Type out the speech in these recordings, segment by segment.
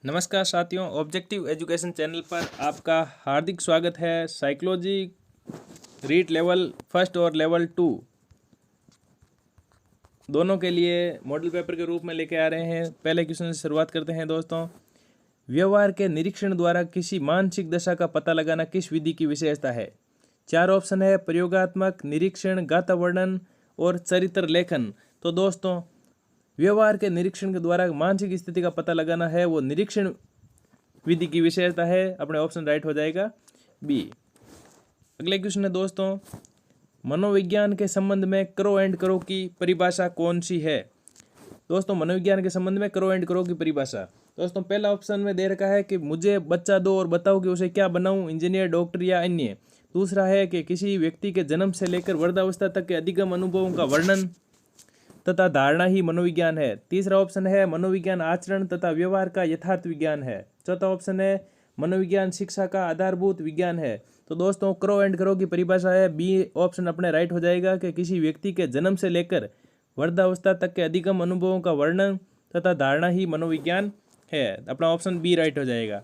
नमस्कार साथियों, objective education channel पर आपका हार्दिक स्वागत है। साइकोलॉजी रीट लेवल फर्स्ट और लेवल 2 दोनों के लिए मॉडल पेपर के रूप में लेके आ रहे हैं। पहले क्वेश्चन से शुरुआत करते हैं दोस्तों। व्यवहार के निरीक्षण द्वारा किसी मानसिक दशा का पता लगाना किस विधि की विशेषता है? 4 ऑप्शन है, प्रयोगात्मक, निरीक्षण, गाथा वर्णन और चरित्र लेखन। तो दोस्तों व्यवहार के निरीक्षण के द्वारा मानसिक स्थिति का पता लगाना है, वो निरीक्षण विधि की विशेषता है। अपने ऑप्शन राइट हो जाएगा बी। अगले क्वेश्चन है दोस्तों, मनोविज्ञान के संबंध में करो एंड करो की परिभाषा कौन सी है? दोस्तों मनोविज्ञान के संबंध में करो एंड करो की परिभाषा दोस्तों पहला ऑप्शन में दे रखा है कि मुझे बच्चा दो और बताओ कि उसे क्या बनाऊं, इंजीनियर, डॉक्टर या अन्य। दूसरा है कि किसी व्यक्ति के जन्म से लेकर वृद्धावस्था तक के अधिगम अनुभवों का वर्णन तथा धारणा ही मनोविज्ञान है। तीसरा ऑप्शन है, मनोविज्ञान आचरण तथा व्यवहार का यथार्थ विज्ञान है। चौथा ऑप्शन है, मनोविज्ञान शिक्षा का आधारभूत विज्ञान है। तो दोस्तों करो एंड करो की परिभाषा है बी ऑप्शन अपने राइट हो जाएगा कि किसी व्यक्ति के जन्म से लेकर वृद्धावस्था तक के अधिगम अनुभवों का वर्णन तथा धारणा ही मनोविज्ञान है। अपना ऑप्शन बी राइट हो जाएगा।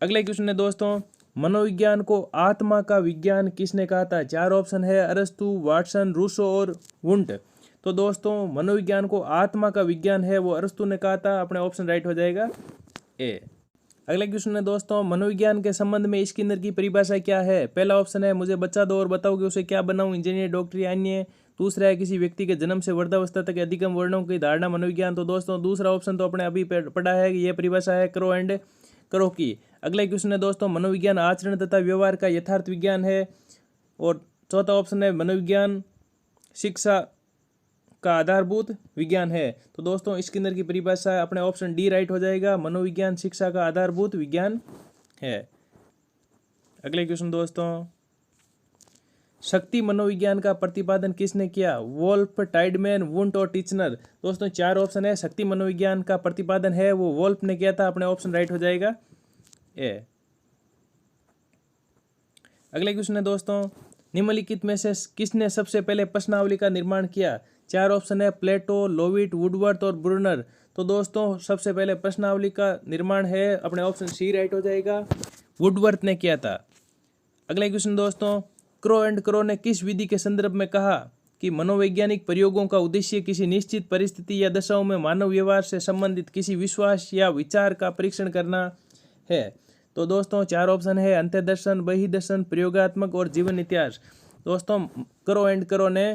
अगले क्वेश्चन है दोस्तों, मनोविज्ञान को आत्मा का विज्ञान किसने कहा था? 4 ऑप्शन है, अरस्तु, वाटसन, रूसो और वुंट। तो दोस्तों मनोविज्ञान को आत्मा का विज्ञान है वो अरस्तु ने कहा था। अपने ऑप्शन राइट हो जाएगा ए। अगले क्वेश्चन है दोस्तों, मनोविज्ञान के संबंध में स्किनर की परिभाषा क्या है? पहला ऑप्शन है, मुझे बच्चा दो और बताओ कि उसे क्या बनाऊं, इंजीनियर, डॉक्टर या अन्य। दूसरा है, किसी व्यक्ति के जन्म से वृद्धावस्था तक अधिगम वर्णों की धारणा मनोविज्ञान। तो दोस्तों दूसरा ऑप्शन तो अपने अभी पढ़ा है कि यह परिभाषा है करो एंड करो की। अगला क्वेश्चन है दोस्तों, मनोविज्ञान आचरण तथा व्यवहार का यथार्थ विज्ञान है। और चौथा ऑप्शन है, मनोविज्ञान शिक्षा का आधारभूत विज्ञान है। तो दोस्तों स्किनर की परिभाषा अपने ऑप्शन डी राइट हो जाएगा, मनोविज्ञान शिक्षा का आधारभूत विज्ञान है। अगले क्वेश्चन दोस्तों, शक्ति मनोविज्ञान का प्रतिपादन किसने किया? वोल्फ, टाइडमैन, वुंट और टीचनर। दोस्तों 4 ऑप्शन है, शक्ति मनोविज्ञान का प्रतिपादन है वो वोल्फ ने किया था। अपने ऑप्शन राइट हो जाएगा ए। अगले क्वेश्चन है दोस्तों, निम्नलिखित में से किसने सबसे पहले प्रश्नावली का निर्माण किया? 4 ऑप्शन है, प्लेटो, लोविट, वुडवर्थ और ब्रूनर। तो दोस्तों सबसे पहले प्रश्नावली का निर्माण है, अपने ऑप्शन सी राइट हो जाएगा, वुडवर्थ ने किया था। अगला क्वेश्चन दोस्तों, क्रो एंड क्रो ने किस विधि के संदर्भ में कहा कि मनोवैज्ञानिक प्रयोगों का उद्देश्य किसी निश्चित परिस्थिति या दशाओं में मानव व्यवहार से संबंधित किसी विश्वास या विचार का परीक्षण करना है? तो दोस्तों 4 ऑप्शन है, अंत्यदर्शन, बहिर्दर्शन, प्रयोगात्मक और जीवन इतिहास। दोस्तों करो एंड करो ने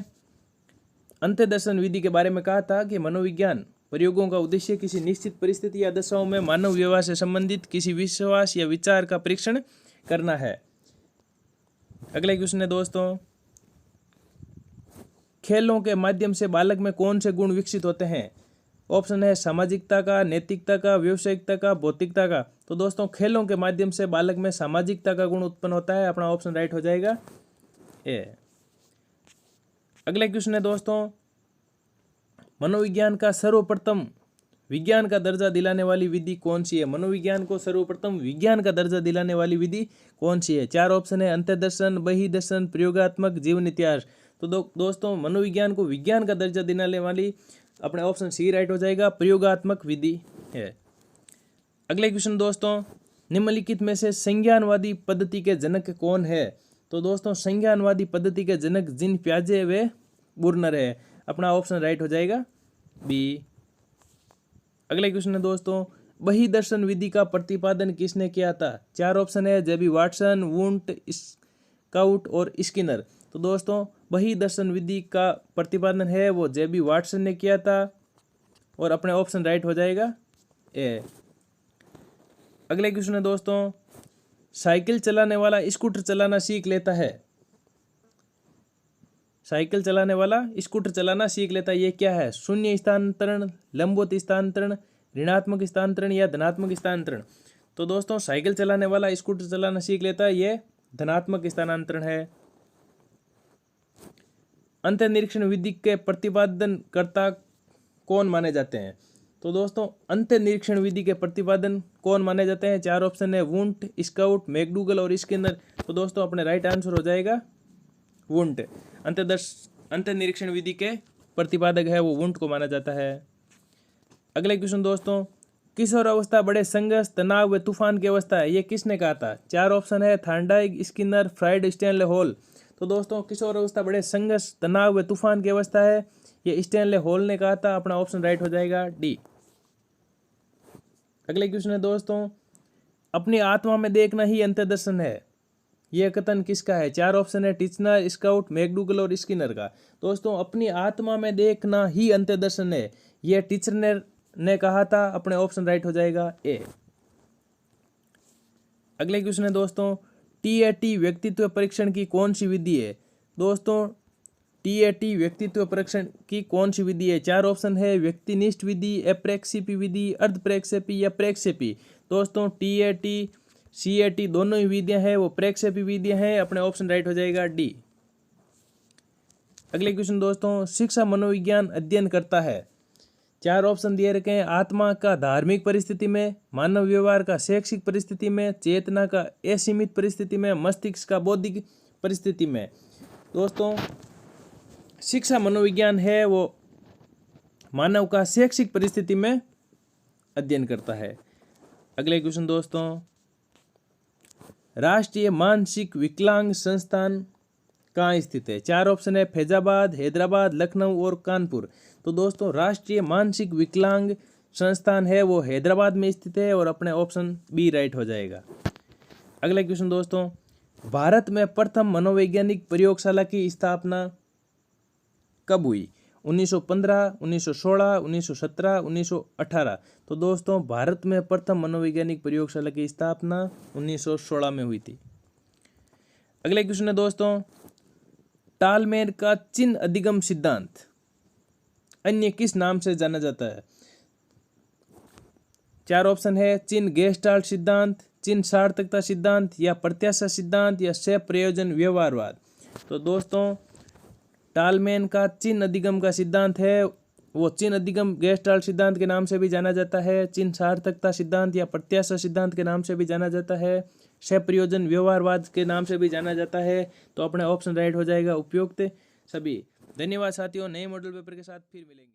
अंत्यदर्शन विधि के बारे में कहा था कि मनोविज्ञान प्रयोगों का उद्देश्य किसी निश्चित परिस्थिति या दशाओं में मानव व्यवहार से संबंधित किसी विश्वास या विचार का परीक्षण करना है। अगला क्वेश्चन है दोस्तों, खेलों के माध्यम से बालक में कौन से गुण विकसित होते हैं? ऑप्शन है, सामाजिकता का, नैतिकता का, व्यावसायिकता का, भौतिकता का। तो दोस्तों खेलों के माध्यम से बालक में सामाजिकता का गुण उत्पन्न होता है। अपना ऑप्शन राइट हो जाएगा ए। अगला क्वेश्चन है दोस्तों, मनोविज्ञान का सर्वप्रथम विज्ञान का दर्जा दिलाने वाली विधि कौन सी है? मनोविज्ञान को सर्वप्रथम विज्ञान का दर्जा दिलाने वाली विधि कौन सी है? 4 ऑप्शन है, अंत्यदर्शन, बहिर्दर्शन, प्रयोगात्मक, जीवन इतिहास। तो दोस्तों मनोविज्ञान को विज्ञान का दर्जा दिलाने वाली अपने ऑप्शन सी राइट हो जाएगा, प्रयोगात्मक विधि है। अगले क्वेश्चन दोस्तों, निम्नलिखित में से संज्ञानवादी पद्धति के जनक कौन है? तो दोस्तों संज्ञानवादी पद्धति के जनक जीन पियाजे व बुर्नर है। अपना ऑप्शन राइट हो जाएगा बी। अगले क्वेश्चन है दोस्तों, बहिर्दर्शन विधि का प्रतिपादन किसने किया था? 4 ऑप्शन है, जेबी वाटसन, वुंट, स्काउट और स्किनर। तो दोस्तों बहिर्दर्शन विधि का प्रतिपादन है वो जेबी वाटसन ने किया था। और अपने ऑप्शन राइट हो जाएगा ए। अगले क्वेश्चन है दोस्तों, साइकिल चलाने वाला स्कूटर चलाना सीख लेता है। साइकिल चलाने वाला स्कूटर चलाना सीख लेता है, ये क्या है? शून्य स्थानांतरण, लंबवत स्थानांतरण, ऋणात्मक स्थानांतरण या धनात्मक स्थानांतरण। तो दोस्तों साइकिल चलाने वाला स्कूटर चलाना सीख लेता है, ये धनात्मक स्थानांतरण है। अंतर्निरीक्षण विधि के प्रतिपादनकर्ता कौन माने जाते हैं? तो दोस्तों अंतर्निरीक्षण विधि के प्रतिपादन कौन माने जाते हैं? 4 ऑप्शन है, वुंट, स्काउट, मैकडूगल और स्किनर। तो दोस्तों अपने राइट आंसर हो जाएगा वुंट। अंतर्निरीक्षण विधि के प्रतिपादक है वो वुंट को माना जाता है। अगले क्वेश्चन दोस्तों, किशोर अवस्था बड़े संघर्ष, तनाव व तूफान की अवस्था है, ये किसने कहा था? 4 ऑप्शन है Thorndike, Skinner, fried, Stanley hall. तो दोस्तों किशोर अवस्था बड़े संघर्ष, तनाव व तूफान की अवस्था है, ये स्टैनले हॉल ने कहा था। अपना ऑप्शन राइट हो जाएगा डी। अगले क्वेश्चन है दोस्तों, अपनी आत्मा में देखना ही अंतर्दर्शन है, यह कथन किसका है? 4 ऑप्शन है टीचनर, स्काउट, मैकडूगल और स्किनर का। दोस्तों अपनी आत्मा में देखना ही अंतर्दर्शन है, यह टीचनर ने कहा था। अपने ऑप्शन राइट हो जाएगा ए। अगले क्वेश्चन है दोस्तों, टीएटी व्यक्तित्व परीक्षण की कौन सी विधि है? दोस्तों टीएटी व्यक्तित्व परीक्षण की कौन सी विधि है? 4 ऑप्शन है व्यक्तिनिष्ठ विधि, अप्रक्षेपी विधि, अर्धप्रक्षेपी या प्रक्षेपी। दोस्तों टीएटी सीएटी दोनों ही विधियां हैं वो प्रक्षेपी विधियां हैं। अपने ऑप्शन राइट हो जाएगा डी। अगले क्वेश्चन दोस्तों, शिक्षा मनोविज्ञान अध्ययन करता है। 4 ऑप्शन दिए रखे हैं, आत्मा का धार्मिक परिस्थिति में, मानव व्यवहार का शैक्षिक परिस्थिति में, चेतना का असीमित परिस्थिति में, मस्तिष्क का बौद्धिक परिस्थिति में। दोस्तों शिक्षा मनोविज्ञान है वो मानव का शैक्षिक परिस्थिति में अध्ययन करता है। अगले क्वेश्चन दोस्तों, राष्ट्रीय मानसिक विकलांग संस्थान कहाँ स्थित है? 4 ऑप्शन है फैजाबाद, हैदराबाद, लखनऊ और कानपुर। तो दोस्तों राष्ट्रीय मानसिक विकलांग संस्थान है वो हैदराबाद में स्थित है और अपने ऑप्शन बी राइट हो जाएगा। अगला क्वेश्चन दोस्तों, भारत में प्रथम मनोवैज्ञानिक प्रयोगशाला की स्थापना कब हुई? 1915, 1916, 1917, 1918। तो दोस्तों भारत में प्रथम मनोवैज्ञानिक प्रयोगशाला की स्थापना 1916 में हुई थी। अगले क्वेश्चन है दोस्तों, टालमेर का चिन्ह अधिगम सिद्धांत अन्य किस नाम से जाना जाता है? 4 ऑप्शन है चिन्ह गेस्टाल्ट सिद्धांत, चिन्ह सार्थकता सिद्धांत या प्रत्याशा सिद्धांत या सह प्रयोजन व्यवहारवाद। तो दोस्तों टालमेन का चिन्ह अधिगम का सिद्धांत है वो चिन्ह अधिगम गेस्टाल्ट सिद्धांत के नाम से भी जाना जाता है, चिन्ह सार्थकता सिद्धांत या प्रत्याशा सिद्धांत के नाम से भी जाना जाता है, सह प्रयोजन व्यवहारवाद के नाम से भी जाना जाता है। तो अपने ऑप्शन राइट हो जाएगा उपयुक्त सभी। धन्यवाद साथियों, नए मॉडल पेपर के साथ फिर मिलेंगे।